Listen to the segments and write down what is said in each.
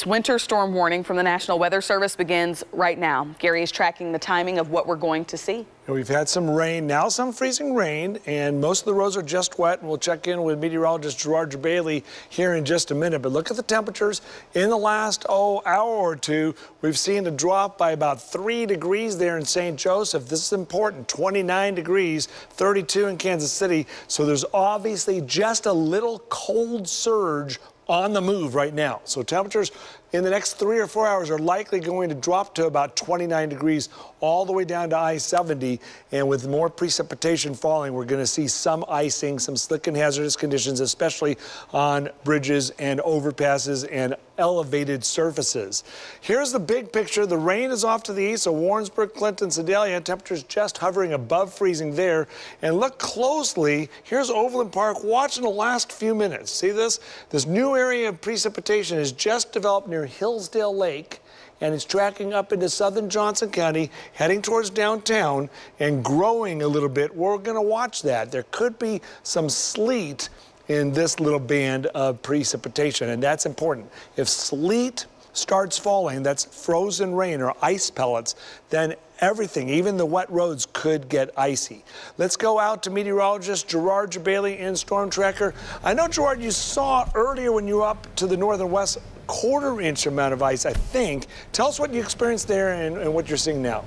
This winter storm warning from the National Weather Service begins right now. Gary is tracking the timing of what we're going to see. We've had some rain, now some freezing rain, and most of the roads are just wet. And we'll check in with meteorologist Gerard Jebaily here in just a minute. But look at the temperatures in the last hour or two. We've seen a drop by about 3 degrees there in St. Joseph. This is important. 29 degrees, 32 in Kansas City. So there's obviously just a little cold surge on the move right now. So temperatures in the next 3 or 4 hours are likely going to drop to about 29 degrees all the way down to I-70. And with more precipitation falling, we're going to see some icing, some slick and hazardous conditions, especially on bridges and overpasses and elevated surfaces. Here's the big picture. The rain is off to the east, so Warrensburg, Clinton, Sedalia, temperatures just hovering above freezing there. And look closely. Here's Overland Park. Watch in the last few minutes. See this? This new area of precipitation has just developed near Hillsdale Lake, and it's tracking up into southern Johnson County, heading towards downtown and growing a little bit. We're going to watch that. There could be some sleet in this little band of precipitation, and that's important. If sleet starts falling, that's frozen rain or ice pellets, then everything, even the wet roads, could get icy. Let's go out to meteorologist Gerard Jebaily in Stormtracker. I know, Gerard, you saw earlier when you were up to the north and west, quarter-inch amount of ice, I think. Tell us what you experienced there and what you're seeing now.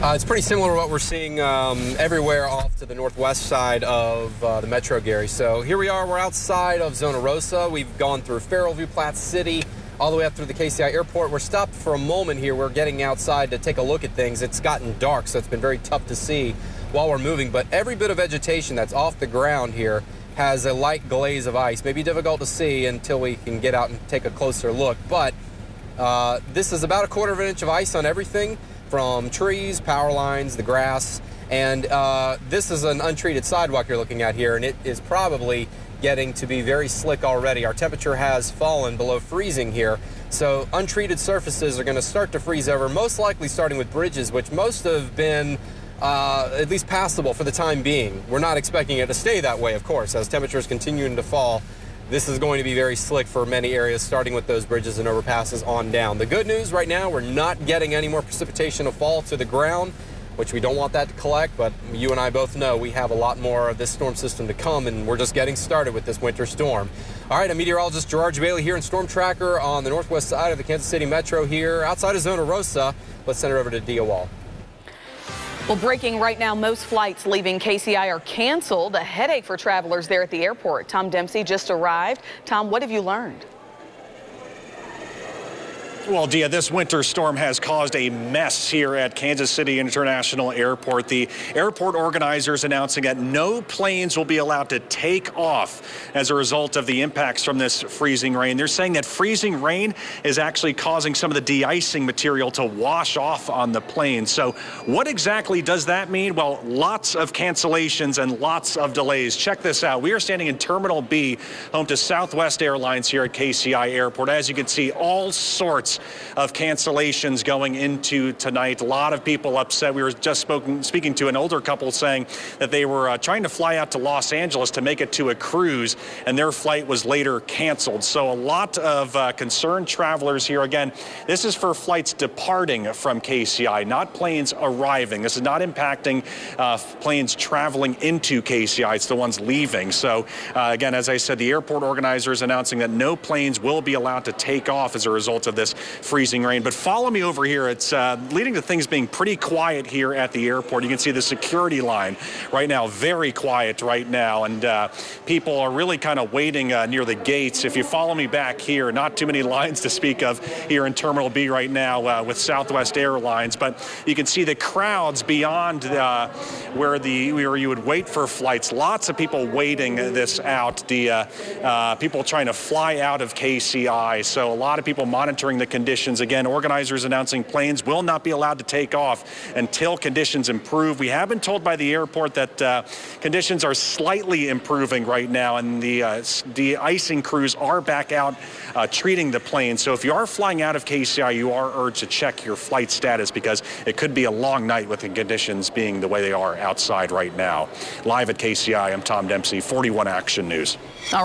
It's pretty similar to what we're seeing everywhere off to the northwest side of the metro, Gary. So here we are, we're outside of Zona Rosa. We've gone through Fairview, Platte City, all the way up through the KCI airport. We're stopped for a moment here. We're getting outside to take a look at things. It's gotten dark, so it's been very tough to see while we're moving. But every bit of vegetation that's off the ground here has a light glaze of ice. Maybe difficult to see until we can get out and take a closer look. But this is about a 1/4 of an inch of ice on everything, from trees, power lines, the grass. And this is an untreated sidewalk you're looking at here, and it is probably getting to be very slick already. Our temperature has fallen below freezing here, so untreated surfaces are going to start to freeze over, most likely starting with bridges, which most have been at least passable for the time being. We're not expecting it to stay that way, of course. As temperatures continuing to fall, this is going to be very slick for many areas, starting with those bridges and overpasses on down. The good news right now, we're not getting any more precipitation to fall to the ground, which we don't want that to collect, but you and I both know we have a lot more of this storm system to come, and we're just getting started with this winter storm. All right, I'm meteorologist Gerard Jebaily here in Stormtracker on the northwest side of the Kansas City Metro here, outside of Zona Rosa. Let's send it over to Dia Wall. Well, breaking right now, most flights leaving KCI are canceled. A headache for travelers there at the airport. Tom Dempsey just arrived. Tom, what have you learned? Well, Dia, this winter storm has caused a mess here at Kansas City International Airport. The airport organizers announcing that no planes will be allowed to take off as a result of the impacts from this freezing rain. They're saying that freezing rain is actually causing some of the de-icing material to wash off on the plane. So what exactly does that mean? Well, lots of cancellations and lots of delays. Check this out. We are standing in Terminal B, home to Southwest Airlines here at KCI Airport. As you can see, all sorts of cancellations going into tonight. A lot of people upset. We were just speaking to an older couple saying that they were trying to fly out to Los Angeles to make it to a cruise, and their flight was later canceled. So a lot of concerned travelers here. Again, this is for flights departing from KCI, not planes arriving. This is not impacting planes traveling into KCI. It's the ones leaving. So again, as I said, the airport organizers announcing that no planes will be allowed to take off as a result of this freezing rain. But follow me over here. It's leading to things being pretty quiet here at the airport. You can see the security line right now, very quiet right now, and people are really kind of waiting near the gates. If you follow me back here, not too many lines to speak of here in Terminal B right now with Southwest Airlines, but you can see the crowds beyond where you would wait for flights. Lots of people waiting this out. The people trying to fly out of KCI. So a lot of people monitoring the conditions. Again, organizers announcing planes will not be allowed to take off until conditions improve. We have been told by the airport that conditions are slightly improving right now, and the icing crews are back out treating the planes. So if you are flying out of KCI, you are urged to check your flight status, because it could be a long night with the conditions being the way they are outside right now. Live at KCI, I'm Tom Dempsey, 41 Action News. All right.